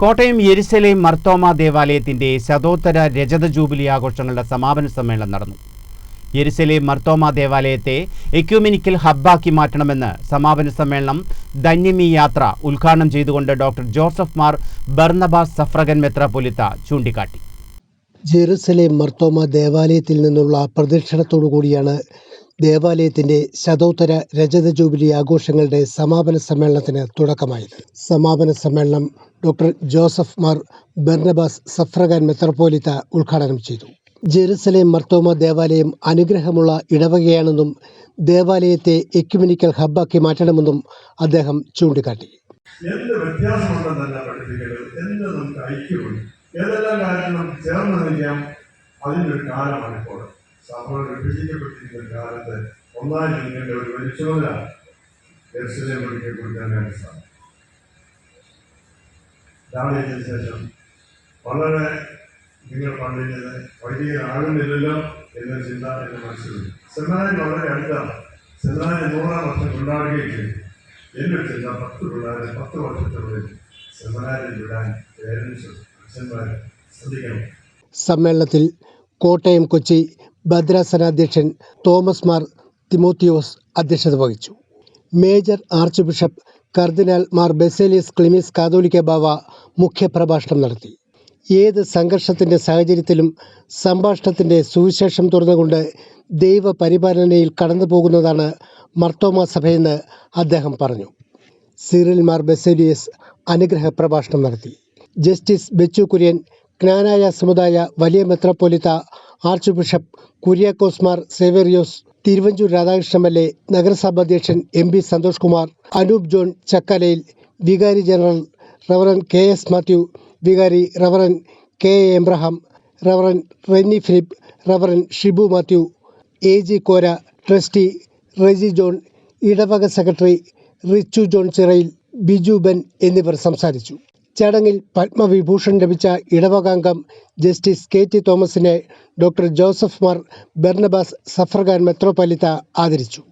കോട്ടയം യെരുശലേം മർത്തോമ ദേവാലയത്തിന്റെ ശതോത്തര രജത ജൂബിലി ആഘോഷങ്ങളുടെ സമാപന സമ്മേളനം നടന്നു. യെരുശലേം മർത്തോമ ദേവാലയത്തെ എക്യുമെനിക്കൽ ഹബ്ബാക്കി മാറ്റണമെന്ന് സമാപന സമ്മേളനം ധന്യമീ യാത്ര ഉദ്ഘാടനം ചെയ്തുകൊണ്ട് ഡോക്ടർ ജോസഫ് മാർ ബർന്നബാസ് സഫ്രഗൻ മെത്രാപ്പൊലീത്ത ചൂണ്ടിക്കാട്ടി. ജെറുസലേം മർത്തോമ ദേവാലയത്തിൽ നിന്നുള്ള പ്രദക്ഷിണത്തോടുകൂടിയാണ് ദേവാലയത്തിന്റെ ശതോത്തര രജത ജൂബിലി ആഘോഷങ്ങളുടെ സമാപന സമ്മേളനത്തിന് തുടക്കമായത്. സമാപന സമ്മേളനം ഡോക്ടർ ജോസഫ് മാർ ബർന്നബാസ് സഫ്രഗൻ മെത്രാപ്പൊലീത്ത ഉദ്ഘാടനം ചെയ്തു. ജെറുസലേം മർത്തോമ ദേവാലയം അനുഗ്രഹമുള്ള ഇടവകയാണെന്നും ദേവാലയത്തെ എക്യുമെനിക്കൽ ഹബ്ബാക്കി മാറ്റണമെന്നും അദ്ദേഹം ചൂണ്ടിക്കാട്ടി. എന്ത് വ്യത്യാസമുണ്ടെന്നല്ല പഠിപ്പിക്കുന്നത്, എന്ത് നമുക്ക് ഐക്യമുണ്ട്, ഏതെല്ലാം കാര്യത്തിൽ നമുക്ക് ചേർന്ന് നിൽക്കാം. അതിൻ്റെ ഒരു കാലമാണ് ഇപ്പോൾ. സഭകൾ വിഭജിക്കപ്പെട്ടിരിക്കുന്ന കാലത്ത് ഒന്നായി നിൽക്കേണ്ട ഒരു വലിയ ചുമതല യെരുശലേം പള്ളിക്ക് കൊടുക്കാനായിട്ട് സാധിക്കും. രാവിലെ ശേഷം വളരെ നിങ്ങൾ പണ്ടിരുന്നത് വൈദികനാകുന്നില്ലല്ലോ എന്നൊരു ചിന്ത എൻ്റെ മനസ്സിലുണ്ട്. സെമിനാരി വളരെ അടുത്താണ്. സെമിനാരി 100-ാം വർഷം കൊണ്ടാടുകയും ചെയ്തു. എൻ്റെ ഒരു ചിന്ത 10 പിള്ളേരെ 10 വർഷത്തിനുള്ളിൽ സെമിനാരിൽ വിടാൻ പേരൻസും അച്ഛന്മാരും ശ്രദ്ധിക്കണം. സമ്മേളനത്തിൽ കോട്ടയം കൊച്ചി ഭദ്രാസനാധ്യക്ഷൻ തോമസ് മാർ തിമോത്തിയോസ് അധ്യക്ഷത വഹിച്ചു. മേജർ ആർച്ച് ബിഷപ്പ് കർദിനാൾ മാർ ബസേലിയസ് ക്ലിമീസ് കാതോലിക്ക ബാവ മുഖ്യപ്രഭാഷണം നടത്തി. ഏത് സംഘർഷത്തിൻ്റെ സാഹചര്യത്തിലും സംഭാഷണത്തിൻ്റെ സുവിശേഷം തുറന്നുകൊണ്ട് ദൈവ പരിപാലനയിൽ കടന്നു പോകുന്നതാണ് മർത്തോമ സഭയെന്ന് അദ്ദേഹം പറഞ്ഞു. സിറിൽ മാർ ബസേലിയസ് അനുഗ്രഹ പ്രഭാഷണം നടത്തി. ജസ്റ്റിസ് ബെച്ചു കുര്യൻ, ജ്ഞാനായ സമുദായ വലിയ മെത്രാപ്പൊലീത്ത arch bishop Kuriakose Mar Severios, Thiruvanchoor Radhakrishnan LA, നഗരസഭാ അധ്യക്ഷൻ MP സന്തോഷ് കുമാർ, അനൂപ് ജോൺ ചക്കലയിൽ, വികാരി ജനറൽ റവറൻ KS മാത്യു, വികാരി reverend KA Abraham, reverend Renny Philip, reverend Shibu Mathew, AG Kora, trustee Reji John, ഇടവക സെക്രട്ടറി റിച്ചു ജോൺ ചിറയിൽ, ബിജു ബെൻ എന്നിവർ സംസാരിച്ചു. ചടങ്ങിൽ പത്മവിഭൂഷൺ ലഭിച്ച ഇടവകാംഗം ജസ്റ്റിസ് KT തോമസിനെ ഡോക്ടർ ജോസഫ് മാർ ബർന്നബാസ് സഫ്രഗൻ മെത്രാപ്പൊലീത്ത ആദരിച്ചു.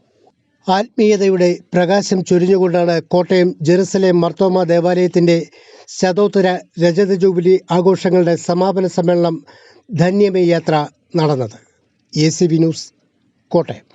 ആത്മീയതയുടെ പ്രകാശം ചൊരിഞ്ഞുകൊണ്ടാണ് കോട്ടയം ജെറുസലേം മർത്തോമ ദേവാലയത്തിൻ്റെ ശതോത്തര രജത ജൂബിലി ആഘോഷങ്ങളുടെ സമാപന സമ്മേളനം ധന്യമീ യാത്ര നടന്നത്. ACV news, Kottayam.